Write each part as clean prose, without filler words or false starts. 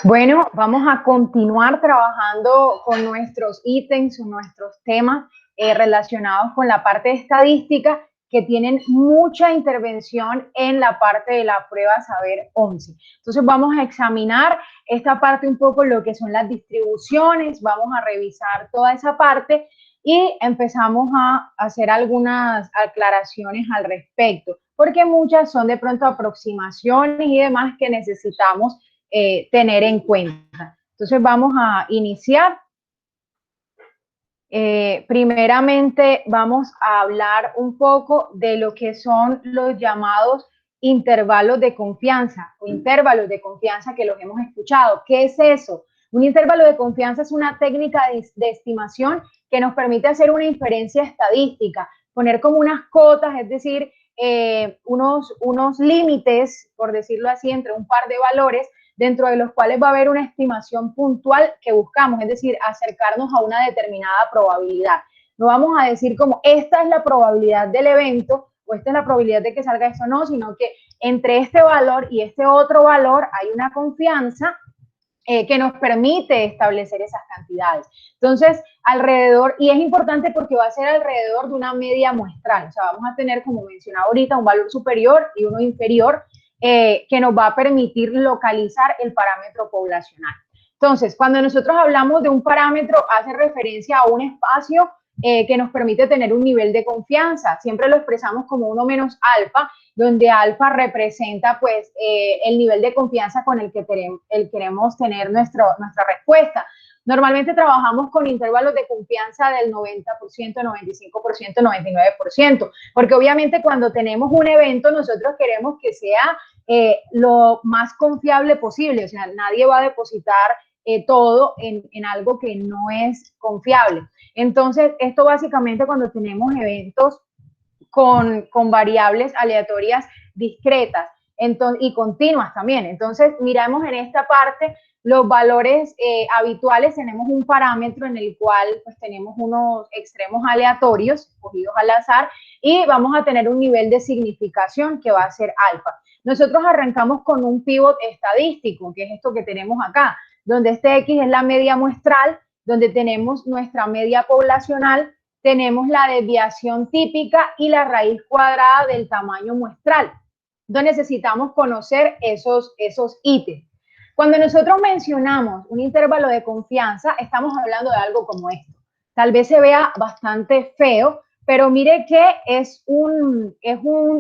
Bueno, vamos a continuar trabajando con nuestros ítems, nuestros temas relacionados con la parte de estadística que tienen mucha intervención en la parte de la prueba Saber 11. Entonces vamos a examinar esta parte un poco, lo que son las distribuciones, vamos a revisar toda esa parte y empezamos a hacer algunas aclaraciones al respecto, porque muchas son de pronto aproximaciones y demás que necesitamos tener en cuenta. Entonces vamos a iniciar. Primeramente vamos a hablar un poco de lo que son los llamados intervalos de confianza o intervalos de confianza, que los hemos escuchado. ¿Qué es eso? Un intervalo de confianza es una técnica de estimación que nos permite hacer una inferencia estadística, poner como unas cotas, es decir, unos límites, por decirlo así, entre un par de valores, dentro de los cuales va a haber una estimación puntual que buscamos, es decir, acercarnos a una determinada probabilidad. No vamos a decir como esta es la probabilidad del evento o esta es la probabilidad de que salga esto, no, sino que entre este valor y este otro valor hay una confianza que nos permite establecer esas cantidades. Entonces, alrededor, y es importante porque va a ser alrededor de una media muestral, o sea, vamos a tener, como mencionaba ahorita, un valor superior y uno inferior, que nos va a permitir localizar el parámetro poblacional. Entonces, cuando nosotros hablamos de un parámetro, hace referencia a un espacio que nos permite tener un nivel de confianza. Siempre lo expresamos como 1 menos alfa, donde alfa representa pues el nivel de confianza con el que queremos tener nuestra respuesta. Normalmente trabajamos con intervalos de confianza del 90%, 95%, 99%, porque obviamente cuando tenemos un evento nosotros queremos que sea lo más confiable posible, o sea, nadie va a depositar todo en algo que no es confiable. Entonces, esto básicamente cuando tenemos eventos con variables aleatorias discretas y continuas también. Entonces, miramos en esta parte los valores habituales, tenemos un parámetro en el cual pues, tenemos unos extremos aleatorios, escogidos al azar, y vamos a tener un nivel de significación que va a ser alfa. Nosotros arrancamos con un pivot estadístico, que es esto que tenemos acá, donde este X es la media muestral, donde tenemos nuestra media poblacional, tenemos la desviación típica y la raíz cuadrada del tamaño muestral. Entonces necesitamos conocer esos ítems. Cuando nosotros mencionamos un intervalo de confianza, estamos hablando de algo como esto. Tal vez se vea bastante feo, pero mire que es un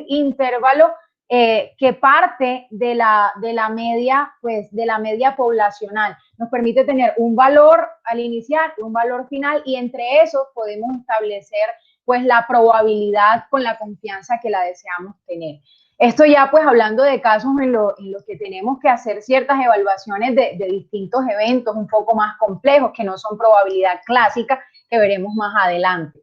intervalo que parte de la media, pues, de la media poblacional. Nos permite tener un valor al iniciar, un valor final, y entre esos podemos establecer pues la probabilidad con la confianza que la deseamos tener. Esto ya pues hablando de casos en los que tenemos que hacer ciertas evaluaciones de distintos eventos un poco más complejos, que no son probabilidad clásica, que veremos más adelante.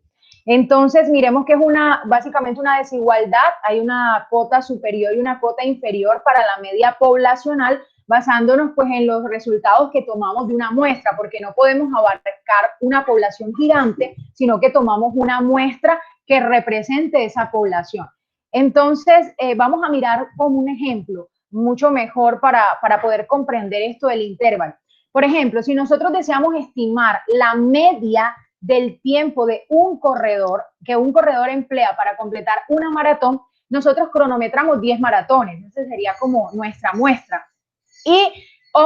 Entonces, miremos que es básicamente una desigualdad, hay una cota superior y una cota inferior para la media poblacional, basándonos pues en los resultados que tomamos de una muestra, porque no podemos abarcar una población gigante, sino que tomamos una muestra que represente esa población. Entonces, vamos a mirar como un ejemplo mucho mejor para poder comprender esto del intervalo. Por ejemplo, si nosotros deseamos estimar la media del tiempo de un corredor, que un corredor emplea para completar una maratón, nosotros cronometramos 10 maratones, esa sería como nuestra muestra. Y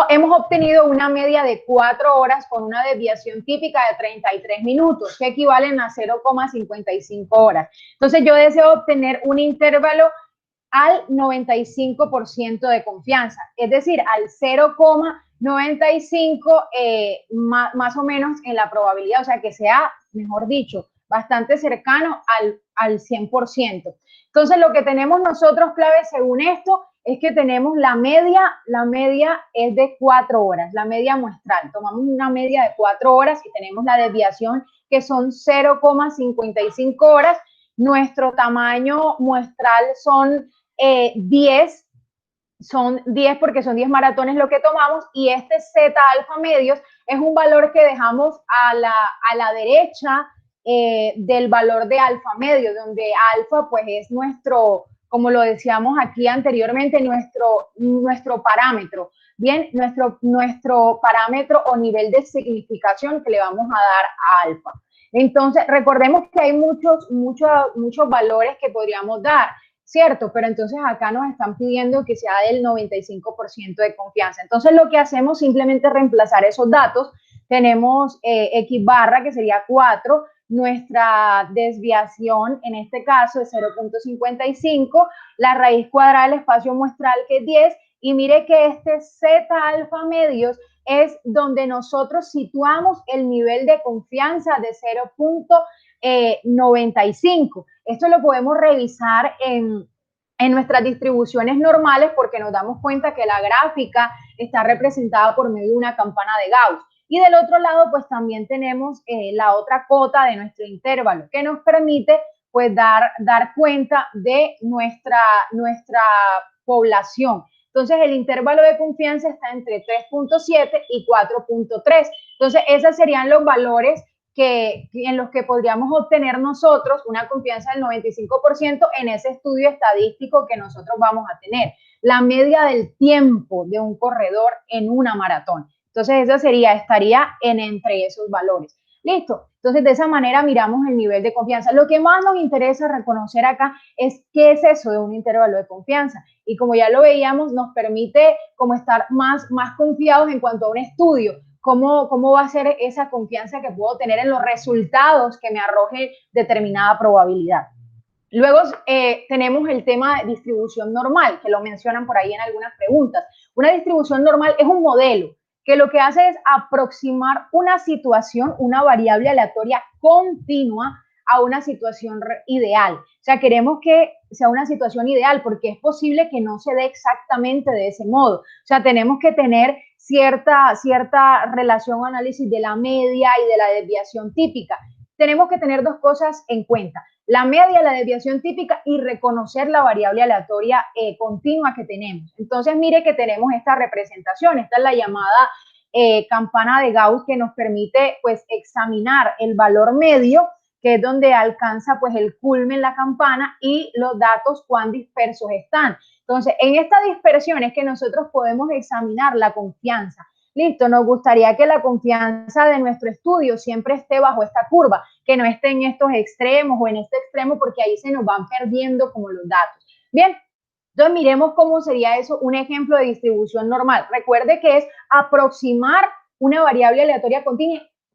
hemos obtenido una media de 4 horas con una desviación típica de 33 minutos, que equivalen a 0,55 horas. Entonces yo deseo obtener un intervalo al 95% de confianza, es decir, al 0,95 más o menos en la probabilidad, o sea, que sea, mejor dicho, bastante cercano al 100%. Entonces, lo que tenemos nosotros clave según esto es que tenemos la media es de 4 horas, la media muestral. Tomamos una media de 4 horas y tenemos la desviación que son 0,55 horas. Nuestro tamaño muestral son 10, porque son 10 maratones lo que tomamos, y este Z alfa medios es un valor que dejamos a la derecha del valor de alfa medio, donde alfa pues es nuestro como lo decíamos aquí anteriormente, nuestro parámetro, bien, nuestro parámetro o nivel de significación que le vamos a dar a alfa. Entonces, recordemos que hay muchos valores que podríamos dar, ¿cierto? Pero entonces acá nos están pidiendo que sea del 95% de confianza. Entonces, lo que hacemos simplemente es reemplazar esos datos. Tenemos X barra, que sería 4, nuestra desviación en este caso es 0.55, la raíz cuadrada del espacio muestral que es 10, y mire que este Z alfa medios es donde nosotros situamos el nivel de confianza de 0.95. Esto lo podemos revisar en nuestras distribuciones normales porque nos damos cuenta que la gráfica está representada por medio de una campana de Gauss. Y del otro lado, pues también tenemos la otra cota de nuestro intervalo que nos permite pues dar cuenta de nuestra población. Entonces, el intervalo de confianza está entre 3.7 y 4.3. Entonces, esos serían los valores en los que podríamos obtener nosotros una confianza del 95% en ese estudio estadístico que nosotros vamos a tener. La media del tiempo de un corredor en una maratón. Entonces, eso estaría entre esos valores. Listo. Entonces, de esa manera miramos el nivel de confianza. Lo que más nos interesa reconocer acá es qué es eso de un intervalo de confianza. Y como ya lo veíamos, nos permite como estar más confiados en cuanto a un estudio. ¿Cómo va a ser esa confianza que puedo tener en los resultados que me arroje determinada probabilidad? Luego tenemos el tema de distribución normal, que lo mencionan por ahí en algunas preguntas. Una distribución normal es un modelo que lo que hace es aproximar una situación, una variable aleatoria continua a una situación ideal. O sea, queremos que sea una situación ideal porque es posible que no se dé exactamente de ese modo. O sea, tenemos que tener cierta relación o análisis de la media y de la desviación típica. Tenemos que tener dos cosas en cuenta: la media, la desviación típica, y reconocer la variable aleatoria continua que tenemos. Entonces, mire que tenemos esta representación. Esta es la llamada campana de Gauss, que nos permite pues examinar el valor medio, que es donde alcanza pues el culmen la campana, y los datos cuán dispersos están. Entonces, en esta dispersión es que nosotros podemos examinar la confianza. Listo, nos gustaría que la confianza de nuestro estudio siempre esté bajo esta curva, que no esté en estos extremos o en este extremo, porque ahí se nos van perdiendo como los datos. Bien, entonces miremos cómo sería eso un ejemplo de distribución normal. Recuerde que es aproximar una variable aleatoria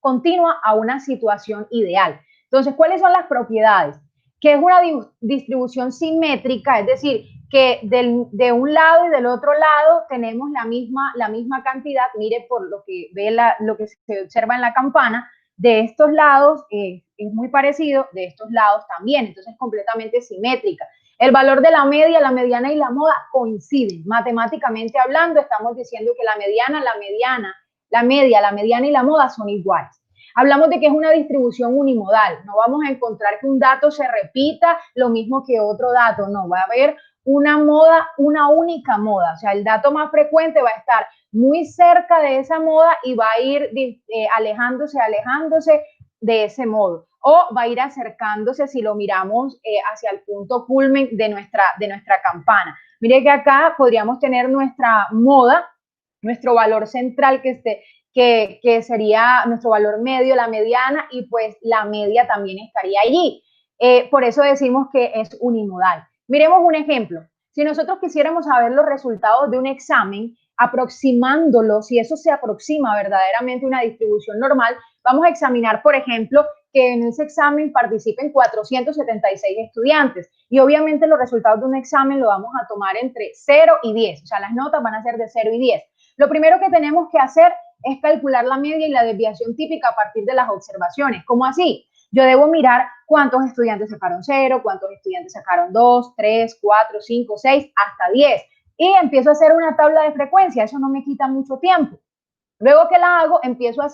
continua a una situación ideal. Entonces, ¿cuáles son las propiedades? Que es una distribución simétrica, es decir, que de un lado y del otro lado tenemos la misma cantidad. Mire, por lo que lo que se observa en la campana, de estos lados es muy parecido, de estos lados también, entonces es completamente simétrica. El valor de la media, la mediana y la moda coinciden. Matemáticamente hablando, estamos diciendo que la media, la mediana y la moda son iguales. Hablamos de que es una distribución unimodal. No vamos a encontrar que un dato se repita lo mismo que otro dato. No, va a haber una única moda. O sea, el dato más frecuente va a estar muy cerca de esa moda y va a ir alejándose de ese modo. O va a ir acercándose si lo miramos hacia el punto culmen de nuestra campana. Mire que acá podríamos tener nuestra moda, nuestro valor central que sería nuestro valor medio, la mediana, y pues la media también estaría allí. Por eso decimos que es unimodal. Miremos un ejemplo. Si nosotros quisiéramos saber los resultados de un examen, aproximándolo, si eso se aproxima verdaderamente a una distribución normal, vamos a examinar, por ejemplo, que en ese examen participen 476 estudiantes. Y obviamente los resultados de un examen lo vamos a tomar entre 0 y 10. O sea, las notas van a ser de 0 y 10. Lo primero que tenemos que hacer es calcular la media y la desviación típica a partir de las observaciones. ¿Cómo así? Yo debo mirar cuántos estudiantes sacaron 0, cuántos estudiantes sacaron 2, 3, 4, 5, 6, hasta 10. Y empiezo a hacer una tabla de frecuencia. Eso no me quita mucho tiempo. Luego que la hago, empiezo a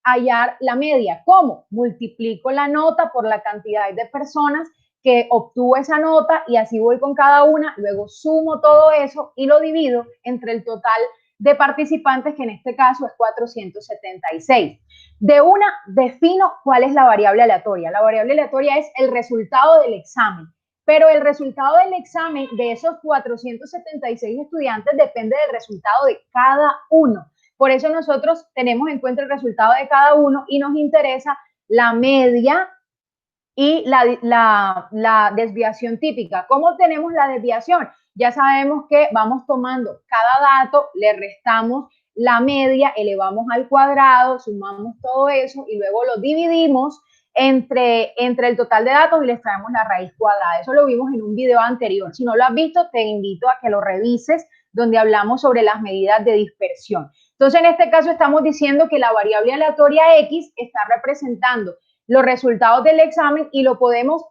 hallar la media. ¿Cómo? Multiplico la nota por la cantidad de personas que obtuvo esa nota y así voy con cada una. Luego sumo todo eso y lo divido entre el total de participantes, que en este caso es 476. De una, defino cuál es la variable aleatoria. La variable aleatoria es el resultado del examen. pero el resultado del examen de esos 476 estudiantes depende del resultado de cada uno. Por eso nosotros tenemos en cuenta el resultado de cada uno y nos interesa la media y la desviación típica. ¿Cómo tenemos la desviación? Ya sabemos que vamos tomando cada dato, le restamos la media, elevamos al cuadrado, sumamos todo eso y luego lo dividimos entre el total de datos y les traemos la raíz cuadrada. Eso lo vimos en un video anterior. Si no lo has visto, te invito a que lo revises, donde hablamos sobre las medidas de dispersión. Entonces, en este caso estamos diciendo que la variable aleatoria X está representando los resultados del examen y lo podemos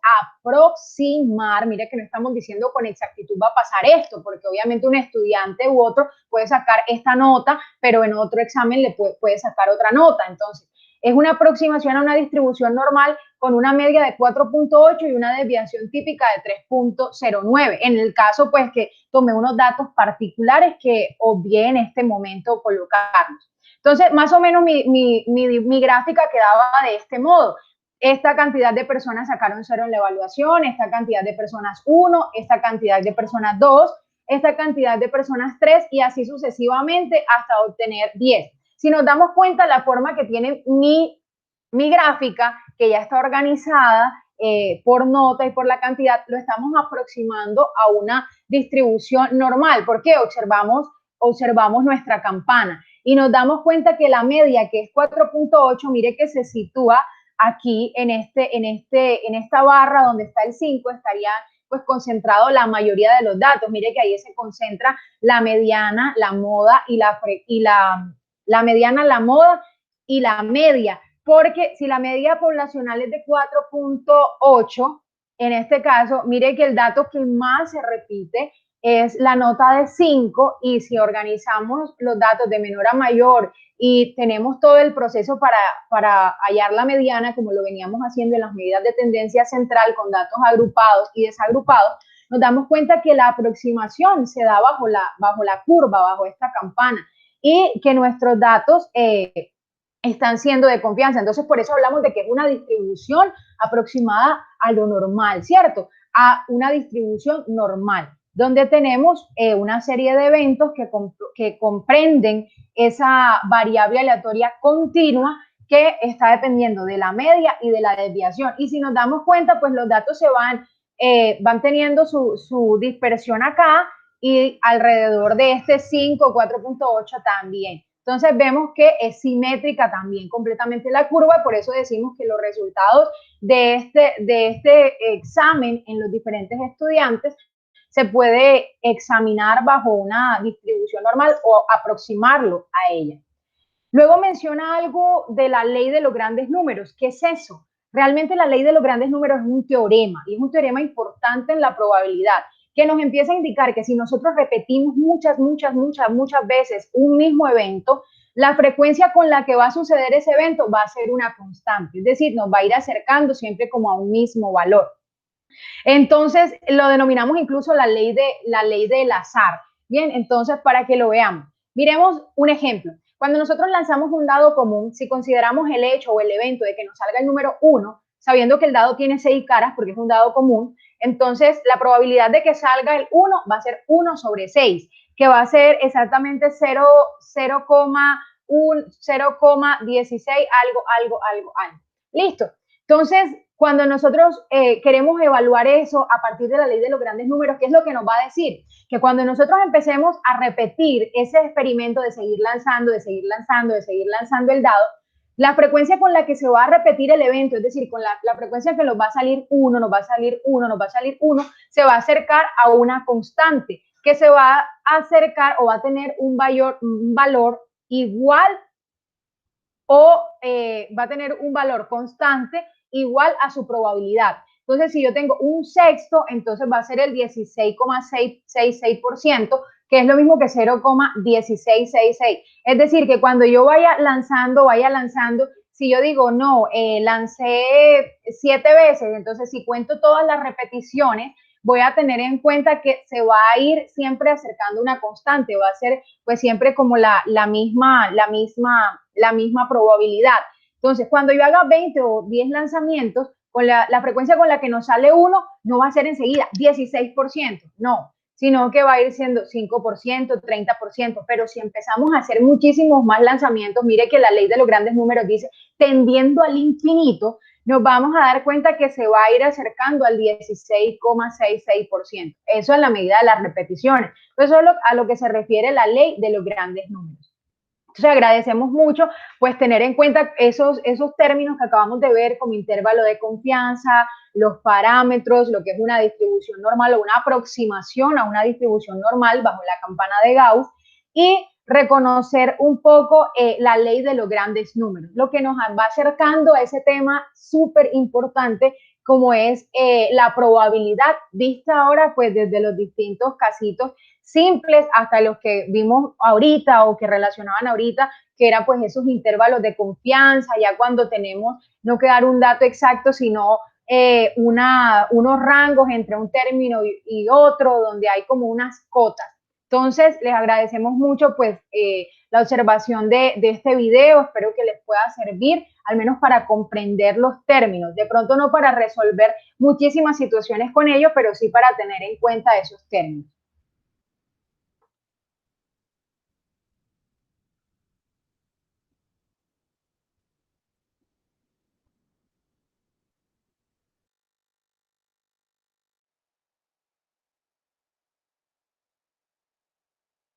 aproximar. Mire que no estamos diciendo con exactitud va a pasar esto, porque obviamente un estudiante u otro puede sacar esta nota, pero en otro examen le puede sacar otra nota. Entonces, es una aproximación a una distribución normal con una media de 4.8 y una desviación típica de 3.09. En el caso, pues, que tomé unos datos particulares que obvié en este momento colocarlos. Entonces, más o menos mi gráfica quedaba de este modo. Esta cantidad de personas sacaron 0 en la evaluación, esta cantidad de personas 1, esta cantidad de personas 2, esta cantidad de personas 3 y así sucesivamente hasta obtener 10. Si nos damos cuenta, la forma que tiene mi gráfica, que ya está organizada por nota y por la cantidad, lo estamos aproximando a una distribución normal, porque observamos nuestra campana y nos damos cuenta que la media, que es 4.8, mire que se sitúa aquí en esta barra donde está el 5, estaría pues concentrado la mayoría de los datos. Mire que ahí se concentra la mediana, la moda y la mediana, la moda y la media. Porque si la media poblacional es de 4.8, en este caso, mire que el dato que más se repite es la nota de 5 y si organizamos los datos de menor a mayor y tenemos todo el proceso para hallar la mediana, como lo veníamos haciendo en las medidas de tendencia central con datos agrupados y desagrupados, nos damos cuenta que la aproximación se da bajo la curva, bajo esta campana, y que nuestros datos están siendo de confianza. Entonces, por eso hablamos de que es una distribución aproximada a lo normal, ¿cierto? A una distribución normal, donde tenemos una serie de eventos que comprenden esa variable aleatoria continua que está dependiendo de la media y de la desviación. Y si nos damos cuenta, pues los datos se van teniendo su dispersión acá y alrededor de este 5, 4.8 también. Entonces vemos que es simétrica también completamente la curva, por eso decimos que los resultados de este examen en los diferentes estudiantes se puede examinar bajo una distribución normal o aproximarlo a ella. Luego menciona algo de la ley de los grandes números. ¿Qué es eso? Realmente la ley de los grandes números es un teorema, y es un teorema importante en la probabilidad, que nos empieza a indicar que si nosotros repetimos muchas veces un mismo evento, la frecuencia con la que va a suceder ese evento va a ser una constante, es decir, nos va a ir acercando siempre como a un mismo valor. Entonces, lo denominamos incluso la ley del azar. Bien, entonces, para que lo veamos, miremos un ejemplo. Cuando nosotros lanzamos un dado común, si consideramos el hecho o el evento de que nos salga el número 1, sabiendo que el dado tiene 6 caras porque es un dado común, entonces la probabilidad de que salga el 1 va a ser 1 sobre 6, que va a ser exactamente 0,16 algo. Listo. Entonces, cuando nosotros queremos evaluar eso a partir de la ley de los grandes números, ¿qué es lo que nos va a decir? Que cuando nosotros empecemos a repetir ese experimento de seguir lanzando el dado, la frecuencia con la que se va a repetir el evento, es decir, con la frecuencia que nos va a salir 1, nos va a salir 1, se va a acercar a una constante, que se va a acercar o va a tener un valor igual o va a tener un valor constante igual a su probabilidad. Entonces, si yo tengo un sexto, entonces va a ser el 16,666%, que es lo mismo que 0,1666. Es decir, que cuando yo vaya lanzando, si yo digo, no, lancé 7 veces, entonces si cuento todas las repeticiones, voy a tener en cuenta que se va a ir siempre acercando una constante, va a ser pues siempre como la misma probabilidad. Entonces, cuando yo haga 20 o 10 lanzamientos, la frecuencia con la que nos sale uno no va a ser enseguida 16%, no, sino que va a ir siendo 5%, 30%, pero si empezamos a hacer muchísimos más lanzamientos, mire que la ley de los grandes números dice tendiendo al infinito, nos vamos a dar cuenta que se va a ir acercando al 16,66%. Eso en la medida de las repeticiones. Eso es a lo que se refiere la ley de los grandes números. Entonces agradecemos mucho pues tener en cuenta esos términos que acabamos de ver como intervalo de confianza, los parámetros, lo que es una distribución normal o una aproximación a una distribución normal bajo la campana de Gauss y reconocer un poco la ley de los grandes números, lo que nos va acercando a ese tema súper importante como es la probabilidad vista ahora pues desde los distintos casitos simples hasta los que vimos ahorita o que relacionaban ahorita, que eran pues esos intervalos de confianza, ya cuando tenemos no que dar un dato exacto, sino unos rangos entre un término y otro, donde hay como unas cotas. Entonces, les agradecemos mucho pues la observación de este video, espero que les pueda servir, al menos para comprender los términos, de pronto no para resolver muchísimas situaciones con ellos, pero sí para tener en cuenta esos términos.